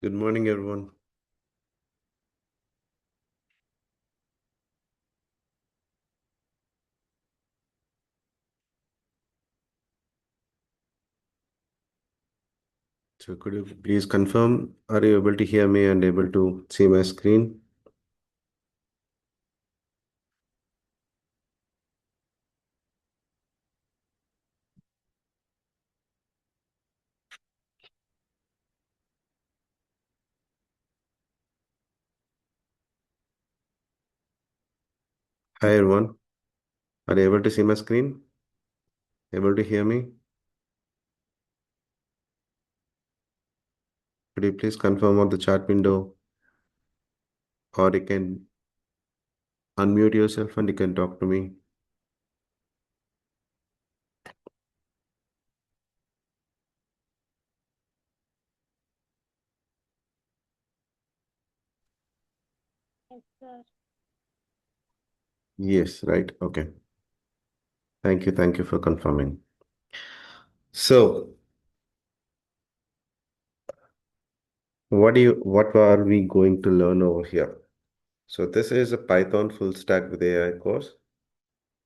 Good morning, everyone. So could you please confirm, are you able to hear me and able to see my screen? Hi, everyone. Are you able to see my screen? Able to hear me? Could you please confirm on the chat window, or you can unmute yourself and you can talk to me? Yes, sir. Yes, right. Okay. Thank you. Thank you for confirming. So, what are we going to learn over here? So this is a Python full stack with AI course.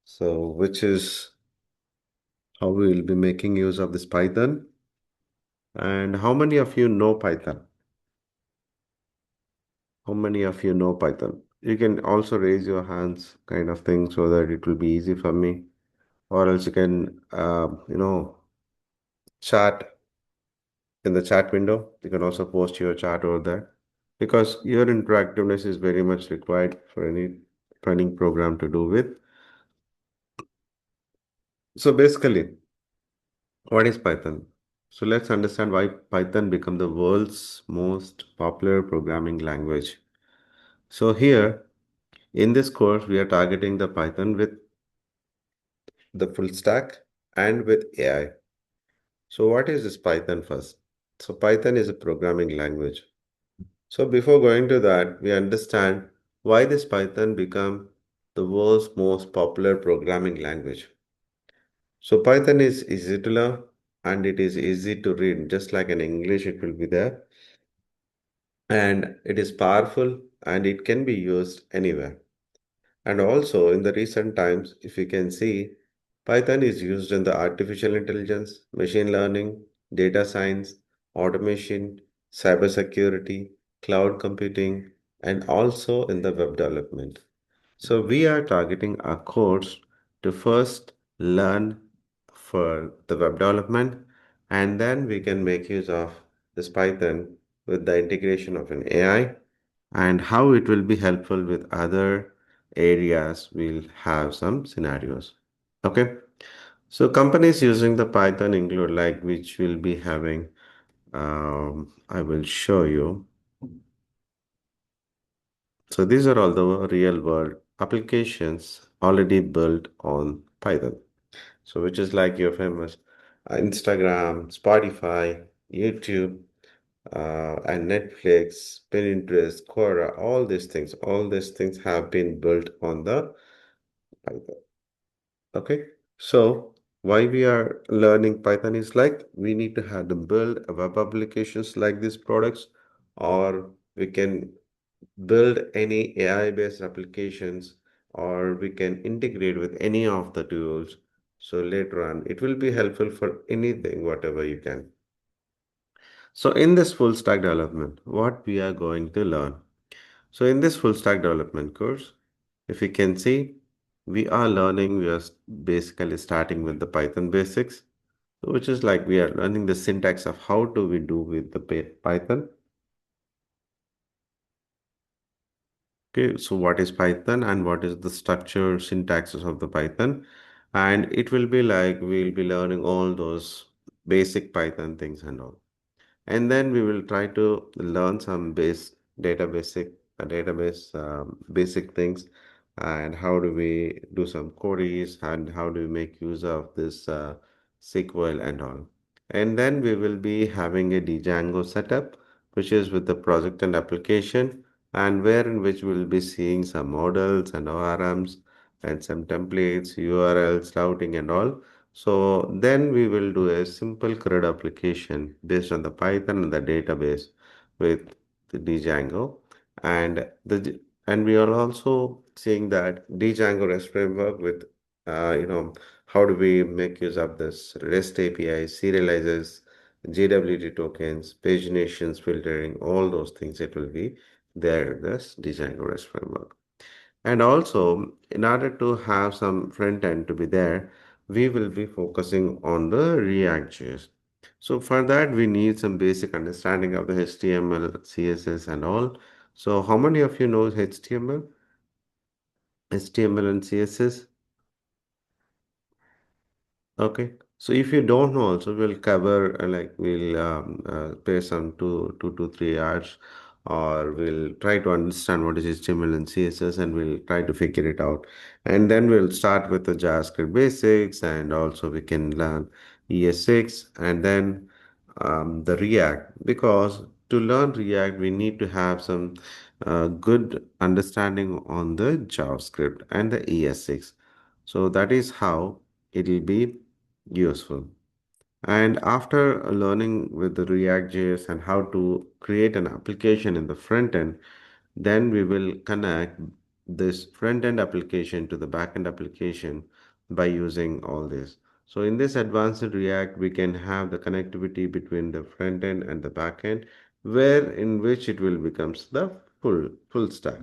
So which is how we will be making use of this Python. And how many of you know Python? How many of you know Python? You can also raise your hands kind of thing so that it will be easy for me. Or else you can, chat in the chat window. You can also post your chat over there because your interactiveness is very much required for any training program to do with. So basically, what is Python? So let's understand why Python become the world's most popular programming language. So here in this course, we are targeting the Python with the full stack and with AI. So what is this Python first? So Python is a programming language. So before going to that, we understand why this Python become the world's most popular programming language. So Python is easy to learn and it is easy to read, just like in English it will be there. And it is powerful and it can be used anywhere. And also in the recent times, if you can see, Python is used in the artificial intelligence, machine learning, data science, automation, cybersecurity, cloud computing, and also in the web development. So we are targeting our course to first learn for the web development, and then we can make use of this Python with the integration of an AI and how it will be helpful with other areas. We'll have some scenarios. Okay. So companies using the Python include like which will be having, I will show you. So these are all the real world applications already built on Python. So which is like your famous Instagram, Spotify, YouTube, and Netflix, Pinterest, Quora, all these things have been built on the Python. Okay. So why we are learning Python is like we need to have them build web applications like these products, or we can build any AI-based applications, or we can integrate with any of the tools. So later on, it will be helpful for anything, whatever you can. So in this full stack development, what we are going to learn. So in this full stack development course, if you can see, we are basically starting with the Python basics, which is like we are learning the syntax of how do we do with the Python. Okay, so what is Python and what is the structure syntaxes of the Python? And it will be like we'll be learning all those basic Python things and all. And then we will try to learn some database basic things, and how do we do some queries and how do we make use of this SQL and all. And then we will be having a Django setup, which is with the project and application, and where in which we'll be seeing some models and ORMs and some templates, URLs, routing and all. So then we will do a simple CRUD application based on the Python and the database. with the Django, and and we are also seeing that Django REST framework with how do we make use of this REST API, serializes, JWT tokens, paginations, filtering, all those things. It will be there in this Django REST framework. And also, in order to have some front end to be there, we will be focusing on the React.js. So for that, we need some basic understanding of the HTML, CSS, and all. So how many of you know HTML and CSS? Okay, so if you don't know, also we'll cover like we'll pay some 2 to 3 hours, or we'll try to understand what is HTML and CSS, and we'll try to figure it out. And then we'll start with the JavaScript basics, and also we can learn ES6, and then the React. Because to learn React, we need to have some good understanding on the JavaScript and the ES6. So that is how it will be useful. And after learning with the React.js and how to create an application in the front end, then we will connect this front end application to the back end application by using all this. So in this advanced React, we can have the connectivity between the front end and the back end, where in which it will becomes the full stack.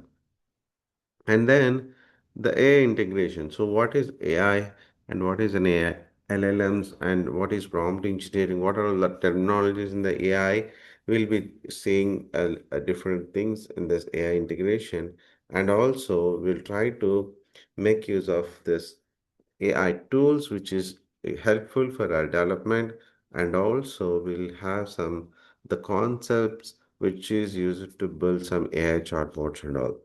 And then the AI integration. So what is AI and what is an AI? LLMs and what is prompt engineering? What are the terminologies in the AI? We'll be seeing different things in this AI integration. And also we'll try to make use of this AI tools, which is helpful for our development. And also we'll have some the concepts which is used to build some AI chatbots and all.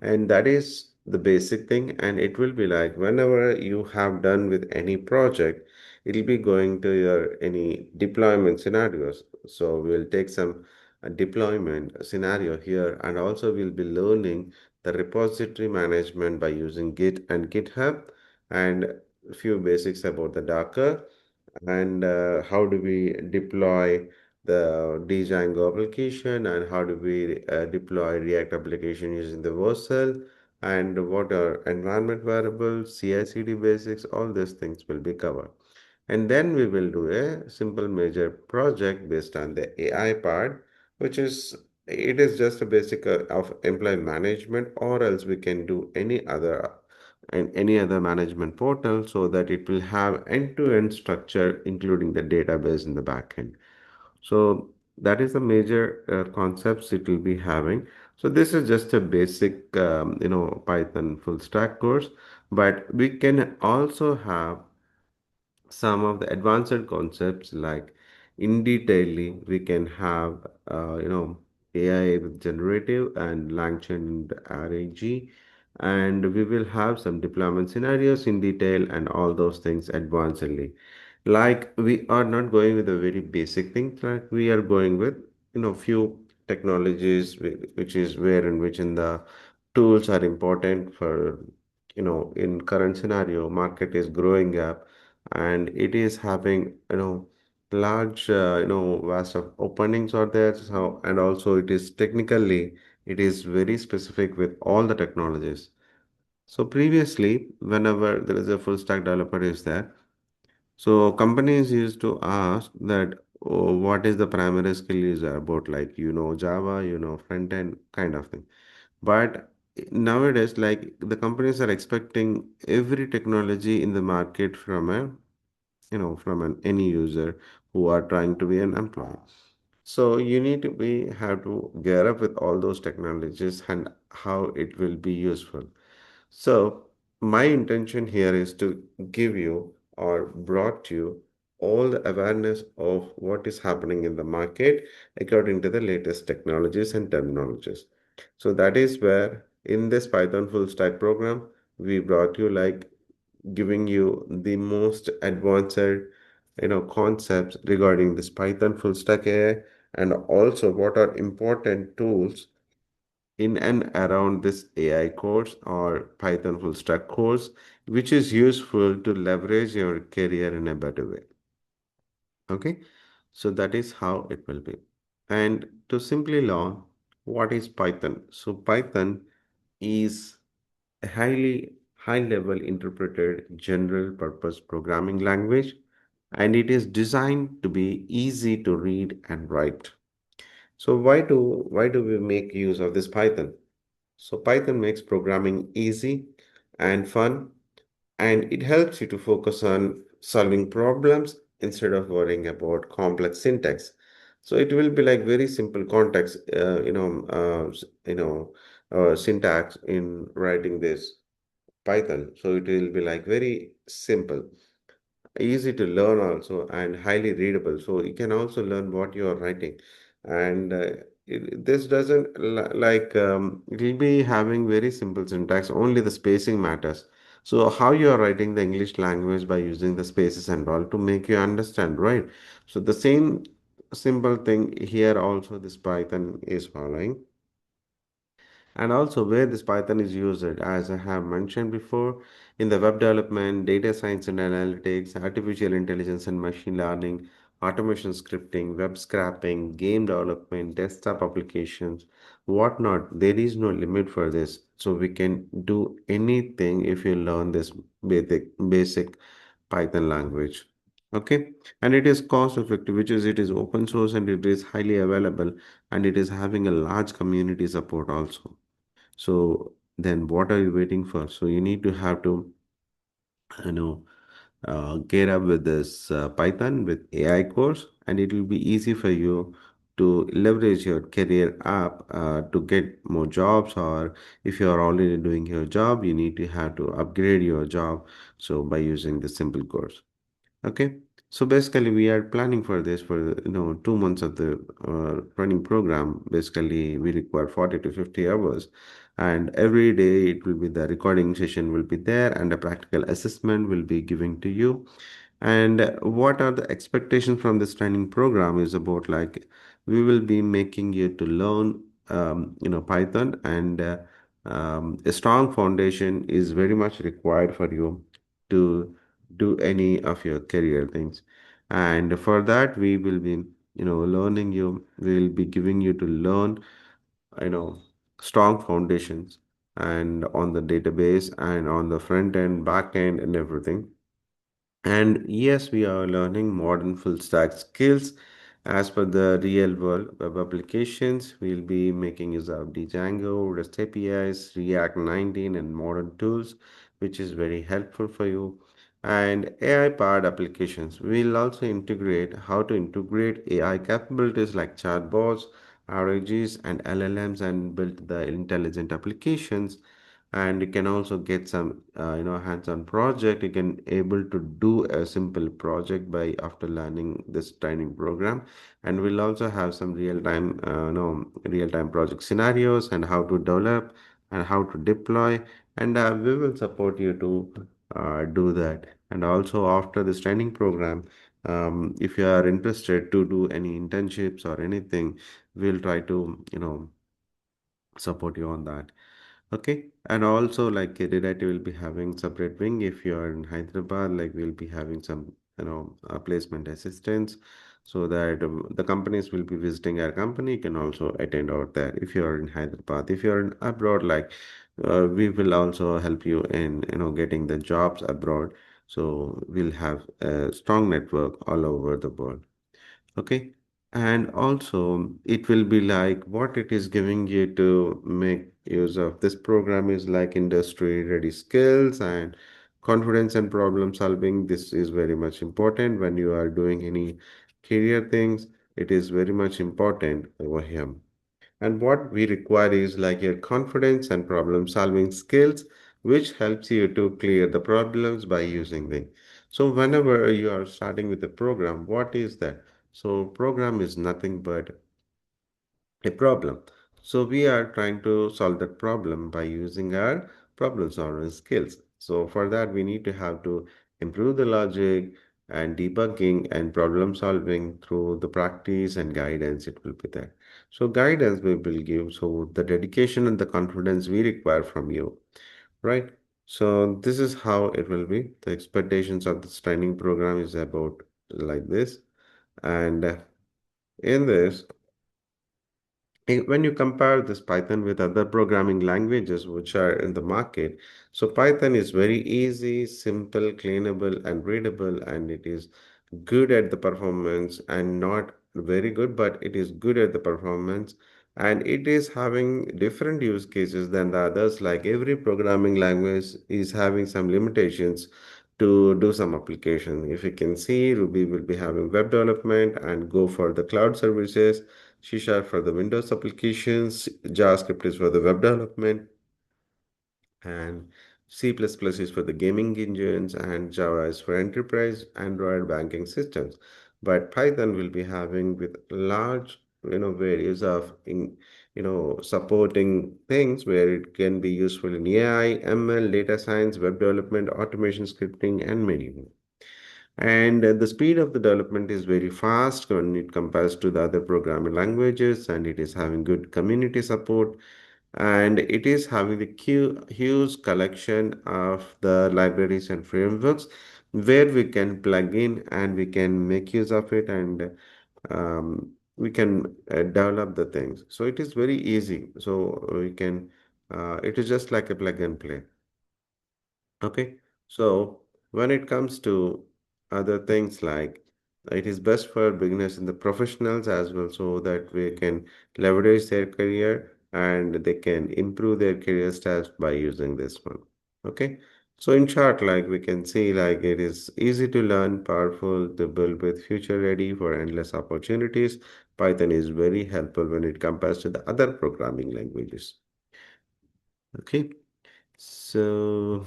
And that is the basic thing. And it will be like whenever you have done with any project, it'll be going to your any deployment scenarios. So we'll take some deployment scenario here, and also we'll be learning the repository management by using Git and GitHub, and a few basics about the Docker, and how do we deploy the Django application, and how do we deploy React application using the Vercel, and what are environment variables, CI/CD basics, all these things will be covered. And then we will do a simple major project based on the AI part, which is it is just a basic of employee management, or else we can do any other management portal, so that it will have end-to-end structure, including the database in the backend. So that is the major concepts it will be having. So this is just a basic, Python full stack course, but we can also have some of the advanced concepts, like in detailing we can have AI with generative and LangChain and RAG, and we will have some deployment scenarios in detail and all those things advancedly. Like we are not going with a very basic thing, like we are going with few technologies which is where in which in the tools are important for in current scenario market is growing up, and it is having large vast of openings are there. So and also it is technically it is very specific with all the technologies. So previously, whenever there is a full stack developer is there, so companies used to ask that, oh, what is the primary skill is about, like Java, front end kind of thing. But nowadays, like the companies are expecting every technology in the market from a from an any user who are trying to be an employee. So you need to be have to gear up with all those technologies and how it will be useful. So my intention here is to give you or brought you all the awareness of what is happening in the market according to the latest technologies and terminologies. So that is where in this Python full stack program, we brought you like giving you the most advanced concepts regarding this Python full stack AI, and also what are important tools in and around this AI course or Python full stack course, which is useful to leverage your career in a better way. Okay, so that is how it will be. And to simply learn what is Python. So Python is a high level interpreted general purpose programming language, and it is designed to be easy to read and write. So why do we make use of this Python? So Python makes programming easy and fun, and it helps you to focus on solving problems instead of worrying about complex syntax. So it will be like very simple context, syntax in writing this Python. So it will be like very simple, easy to learn also, and highly readable. So you can also learn what you are writing. And this doesn't it will be having very simple syntax, only the spacing matters. So how you are writing the English language by using the spaces and all to make you understand, right? So the same simple thing here also this Python is following. And also where this Python is used, as I have mentioned before, in the web development, data science and analytics, artificial intelligence and machine learning, automation scripting, web scraping, game development, desktop applications, whatnot. There is no limit for this. So we can do anything if you learn this basic Python language. Okay, and it is cost effective, which is it is open source and it is highly available, and it is having a large community support also. So then what are you waiting for? So you need to have to, you know, gear up with this Python with AI course, and it will be easy for you to leverage your career up to get more jobs. Or if you are already doing your job, you need to have to upgrade your job. So by using the simple course. Okay, so basically we are planning for this for 2 months of the training program. Basically, we require 40 to 50 hours, and every day it will be the recording session will be there, and a practical assessment will be giving to you. And what are the expectations from this training program is about like we will be making you to learn Python, and a strong foundation is very much required for you to do any of your career things. And for that we will be learning you we will be giving you to learn you know strong foundations and on the database and on the front end back end and everything. And yes, we are learning modern full stack skills as per the real world web applications. We'll be making use of Django, REST APIs, React 19, and modern tools, which is very helpful for you. And AI powered applications. We'll also integrate how to integrate AI capabilities like chatbots, RAGs, and LLMs and build the intelligent applications. And you can also get some hands-on project. You can able to do a simple project by after learning this training program. And we'll also have some real-time real-time project scenarios and how to develop and how to deploy. And we will support you to do that. And also after this training program, if you are interested to do any internships or anything, we'll try to support you on that. Okay, and also like Redite will be having separate wing if you are in Hyderabad, like we'll be having some placement assistance, so that the companies will be visiting our company. You can also attend out there if you are in Hyderabad. If you are in abroad, like we will also help you in getting the jobs abroad. So we'll have a strong network all over the world. Okay. And also, it will be like what it is giving you to make use of this program is like industry ready skills and confidence and problem solving. This is very much important when you are doing any career things. It is very much important over here. And what we require is like your confidence and problem solving skills, which helps you to clear the problems by using them. So whenever you are starting with a program, what is that? So program is nothing but a problem. So we are trying to solve that problem by using our problem solving skills. So for that, we need to have to improve the logic and debugging and problem solving through the practice and guidance. It will be there. So guidance we will give. So the dedication and the confidence we require from you, right? So this is how it will be. The expectations of this training program is about like this. And in this. when you compare this Python with other programming languages which are in the market, so Python is very easy, simple, cleanable, and readable, and it is good at the performance and not very good, but it is good at the performance. And it is having different use cases than the others. Like every programming language is having some limitations to do some application. If you can see, Ruby will be having web development and Go for the cloud services. C# for the Windows applications, JavaScript is for the web development, and C++ is for the gaming engines, and Java is for enterprise Android banking systems. But Python will be having with large, various of supporting things where it can be useful in AI, ML, data science, web development, automation scripting, and many more. And the speed of the development is very fast when it compares to the other programming languages, and it is having good community support, and it is having the huge collection of the libraries and frameworks where we can plug in and we can make use of it, and we can develop the things. So it is very easy. So we can, it is just like a plug and play. Okay, so when it comes to other things, like it is best for beginners and the professionals as well, so that we can leverage their career and they can improve their career stats by using this one. Okay, so in short, like we can see, like it is easy to learn, powerful to build with, future ready for endless opportunities. Python is very helpful when it compares to the other programming languages. Okay, so.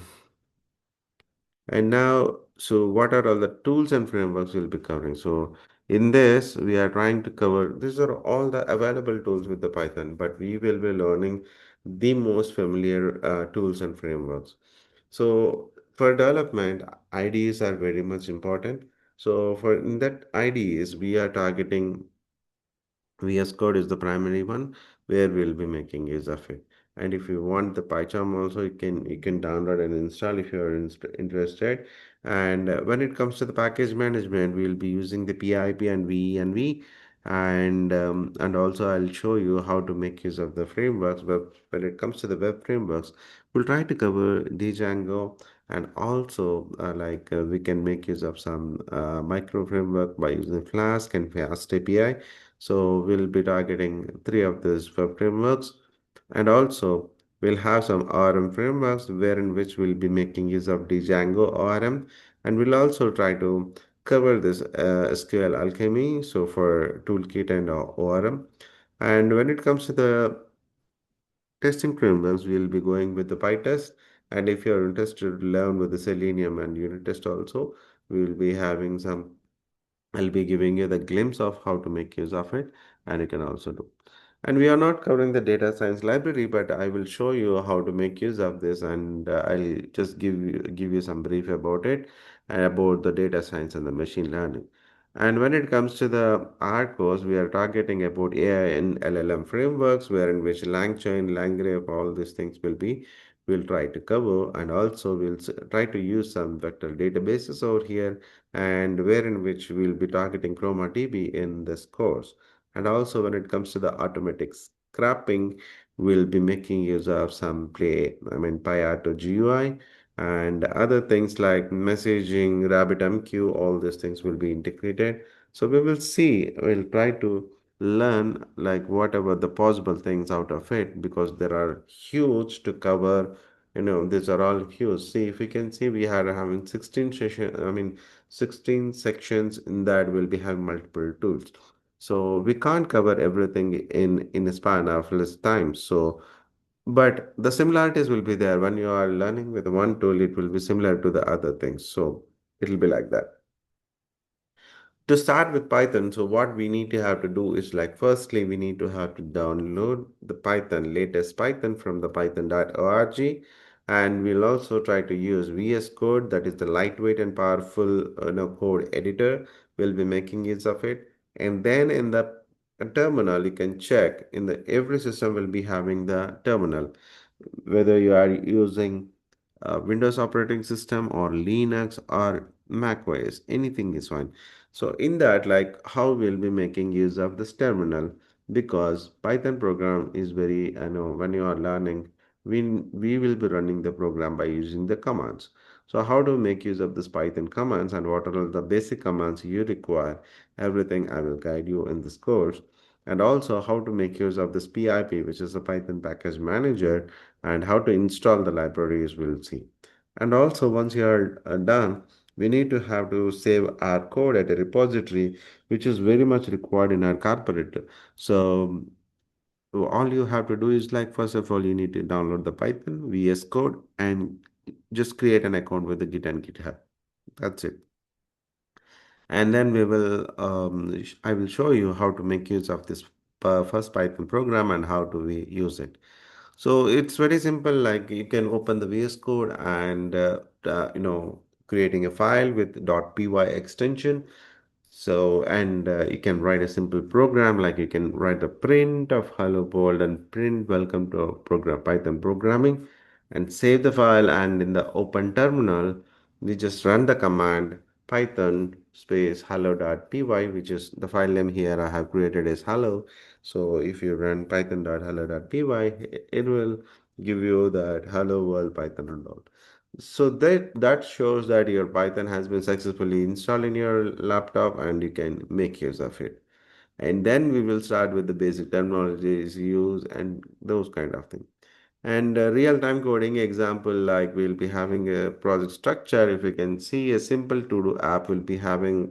And now, so what are all the tools and frameworks we'll be covering? So in this, we are trying to cover, these are all the available tools with the Python, but we will be learning the most familiar tools and frameworks. So for development, IDEs are very much important. So for in that IDEs, we are targeting VS Code is the primary one where we'll be making use of it. And if you want the PyCharm also, you can download and install if you are interested. And when it comes to the package management, we'll be using the PIP and VENV. And also I'll show you how to make use of the frameworks. But when it comes to the web frameworks, we'll try to cover Django, and also we can make use of some micro framework by using Flask and Fast API. So we'll be targeting three of these web frameworks, and also we'll have some ORM frameworks wherein which we'll be making use of Django ORM, and we'll also try to cover this SQL Alchemy, so for toolkit and ORM. And when it comes to the testing frameworks, we'll be going with the PyTest. And if you're interested to learn with the Selenium and unit test also, we will be having some. I'll be giving you the glimpse of how to make use of it, and you can also do. And we are not covering the data science library, but I will show you how to make use of this, and I'll just give you some brief about it and about the data science and the machine learning. And when it comes to the art course, we are targeting about AI and LLM frameworks, where in which LangChain, LangGraph, all these things will be. We'll try to cover, and also we'll try to use some vector databases over here, and where in which we'll be targeting ChromaDB in this course. And also when it comes to the automatic scrapping, we'll be making use of some PyAuto GUI, and other things like messaging, RabbitMQ, all these things will be integrated. So we will see, we'll try to learn like whatever the possible things out of it, because there are huge to cover. These are all huge. See, if you can see, we are having 16 session, 16 sections in that will be having multiple tools. So we can't cover everything in a span of less time. So, but the similarities will be there. When you are learning with one tool, it will be similar to the other things. So it'll be like that. To start with Python, so what we need to have to do is, like, firstly we need to have to download the Python, latest Python from the python.org, and we'll also try to use VS Code, that is the lightweight and powerful code editor. We'll be making use of it, and then in the terminal you can check in the every system will be having the terminal, whether you are using Windows operating system or Linux or Mac OS, anything is fine. So in that, like how we'll be making use of this terminal. because Python program is very, when you are learning, we will be running the program by using the commands. So how to make use of this Python commands and what are the basic commands you require, everything I will guide you in this course. And also how to make use of this PIP, which is the Python package manager, and how to install the libraries we'll see. And also once you are done, we need to have to save our code at a repository, which is very much required in our corporate. So all you have to do is like, first of all, you need to download the Python VS Code and just create an account with the Git and GitHub. That's it. And then I will show you how to make use of this first Python program and how do we use it. So it's very simple. Like you can open the VS Code and creating a file with .py extension. So, and you can write a simple program like you can write a print of hello world and print welcome to program Python programming and save the file. And in the open terminal, we just run the command python space hello.py, which is the file name here I have created is hello. So if you run python.hello.py, it will give you that hello world Python and all. So that shows that your Python has been successfully installed in your laptop and you can make use of it. And then we will start with the basic terminologies used and those kind of things. And real-time coding example, like we'll be having a project structure. If you can see, a simple to-do app will be having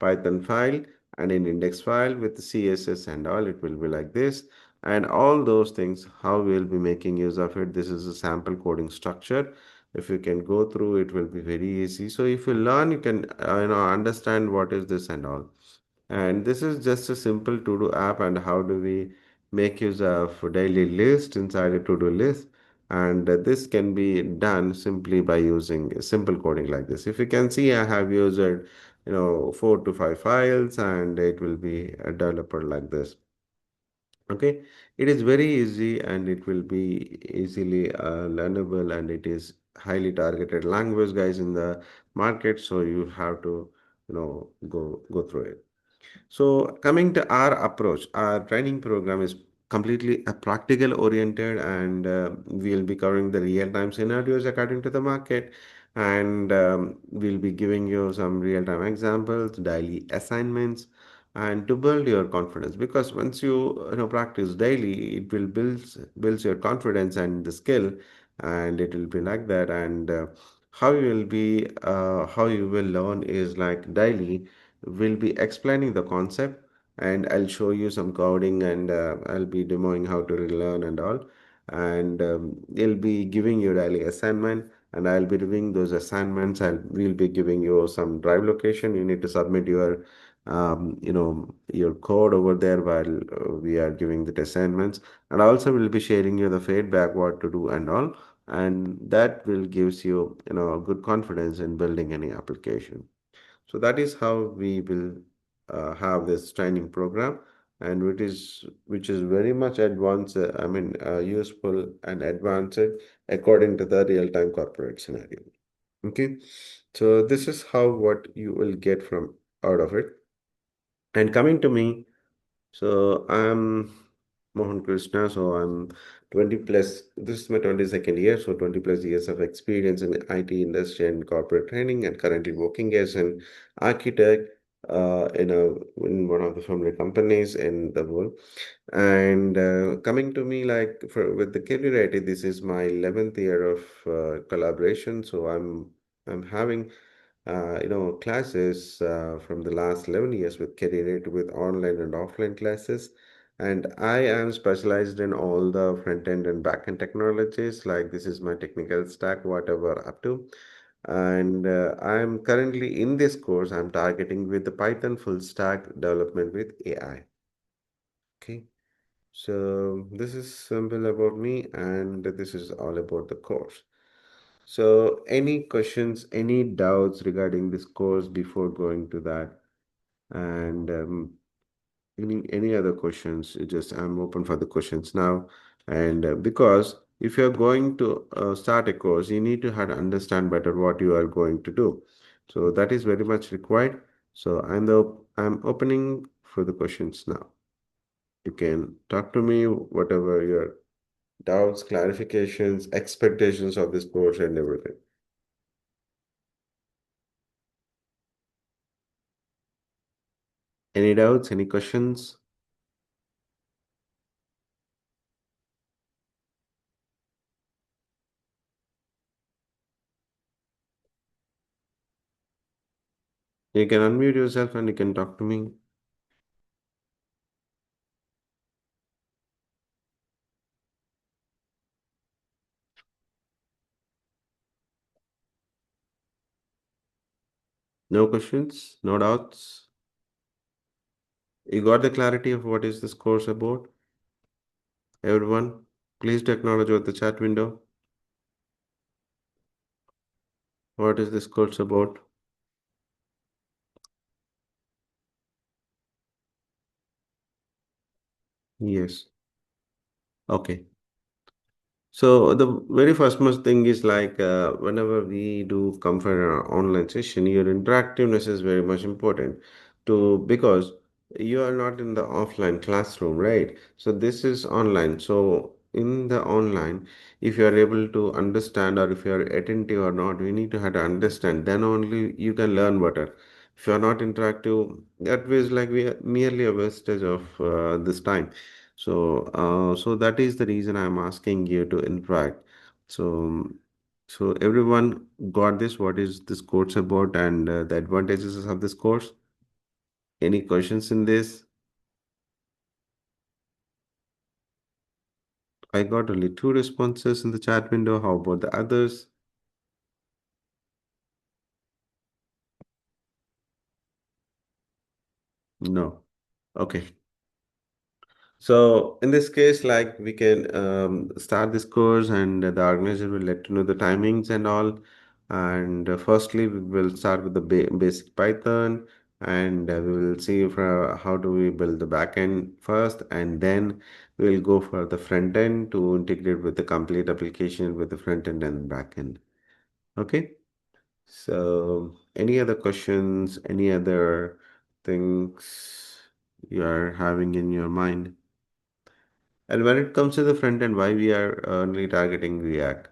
Python file and an index file with CSS and all. It will be like this. And all those things, how we'll be making use of it. This is a sample coding structure. If you can go through, it will be very easy. So if you learn, you can understand what is this and all. And this is just a simple to-do app and how do we make use of daily list inside a to-do list. And this can be done simply by using simple coding like this. If you can see, I have used 4 to 5 files and it will be a developer like this. Okay, it is very easy and it will be easily learnable, and it is highly targeted language guys in the market, so you have to go through it. So coming to our approach, our training program is completely practical oriented, and we'll be covering the real-time scenarios according to the market, and we'll be giving you some real-time examples, daily assignments, and to build your confidence. Because once you practice daily, it will builds your confidence and the skill, and it will be like that. And how you will learn is like daily we'll be explaining the concept, and I'll show you some coding, and I'll be demoing how to relearn and all. And they'll be giving you daily assignment, and I'll be doing those assignments. We'll be giving you some drive location. You need to submit your code over there while we are giving the assignments. And also we'll be sharing you the feedback, what to do and all. And that will gives you, good confidence in building any application. So that is how we will have this training program, and which is very much advanced. Useful and advanced according to the real-time corporate scenario. Okay, so this is how what you will get from out of it. And coming to me, so I'm Mohan Krishna. So I'm 20 plus, this is my 22nd year. So 20 plus years of experience in IT industry and corporate training, and currently working as an architect in one of the family companies in the world. And coming to me, like with the career IT, this is my 11th year of collaboration. So I'm having classes from the last 11 years with career with online and offline classes. And I am specialized in all the front end and back end technologies. Like this is my technical stack, whatever up to. And I'm currently in this course, I'm targeting with the Python full stack development with AI. Okay. So this is simple about me, and this is all about the course. So any questions, any doubts regarding this course before going to that? And any other questions? Just I'm open for the questions now. And because if you're going to start a course, you need to have to understand better what you are going to do. So that is very much required. So I'm opening for the questions now. You can talk to me, whatever your doubts, clarifications, expectations of this course and everything. Any doubts, any questions? You can unmute yourself and you can talk to me. No questions, no doubts. You got the clarity of what is this course about? Everyone, please do acknowledge with the chat window. What is this course about? Yes. Okay. So the very first most thing is like whenever we do come for an online session, your interactiveness is very much important to because you are not in the offline classroom, right? So this is online. So in the online, if you are able to understand or if you are attentive or not, we need to have to understand. Then only you can learn better. If you are not interactive, that way is like we are merely a wastage of this time. So that is the reason I'm asking you to interact. So, so everyone got this. What is this course about and the advantages of this course? Any questions in this? I got only two responses in the chat window. How about the others? No. Okay. So in this case, like we can start this course and the organizer will let you know the timings and all. And firstly, we will start with the basic Python and we will see for how do we build the backend first and then we will go for the front end to integrate with the complete application with the front end and back end. Okay. So any other questions, any other things you are having in your mind? And when it comes to the front end, why we are only targeting React?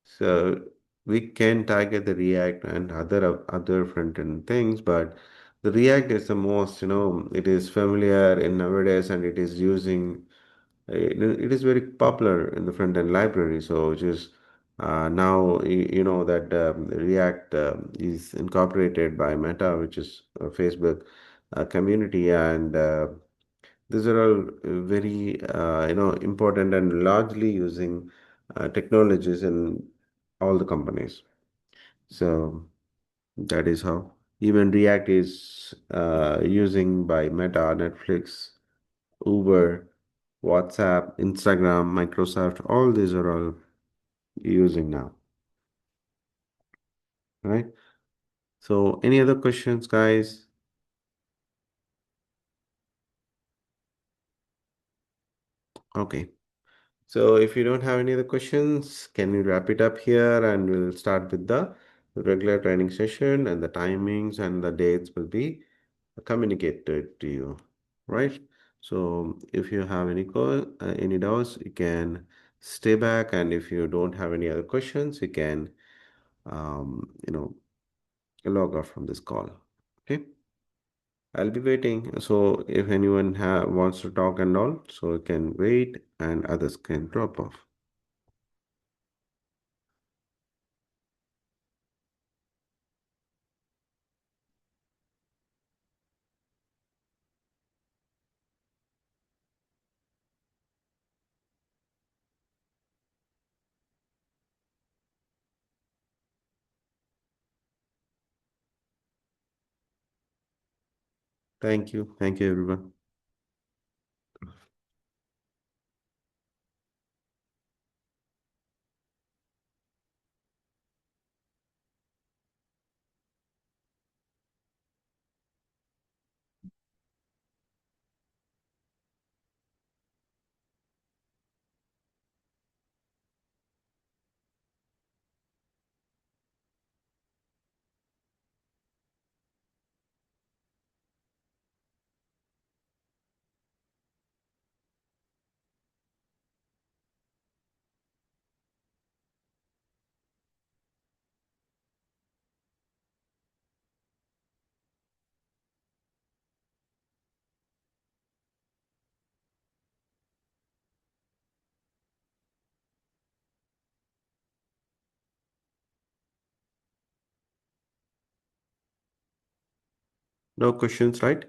So we can target the React and other front end things, but the React is the most, it is familiar in nowadays and it is using, it is very popular in the front end library. So which is now you know that React is incorporated by Meta, which is a Facebook community, and these are all very important and largely using technologies in all the companies. So that is how even React is using by Meta, Netflix, Uber, WhatsApp, Instagram, Microsoft. All these are all using now, right? So any other questions, guys? Okay. So if you don't have any other questions, can we wrap it up here and we'll start with the regular training session and the timings and the dates will be communicated to you, right? So if you have any doubts, you can stay back, and if you don't have any other questions, you can log off from this call. Okay, I'll be waiting. So if anyone wants to talk and all, so you can wait, and others can drop off. Thank you, everyone. No questions, right?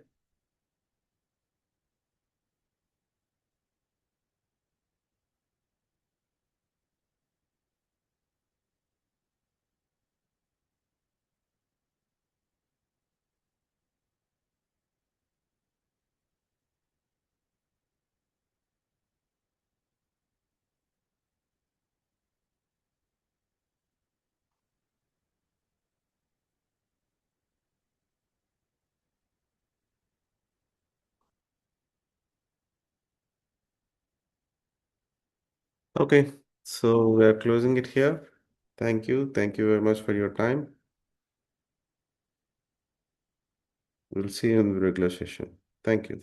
Okay, so we're closing it here. Thank you. Thank you very much for your time. We'll see you in the regular session. Thank you.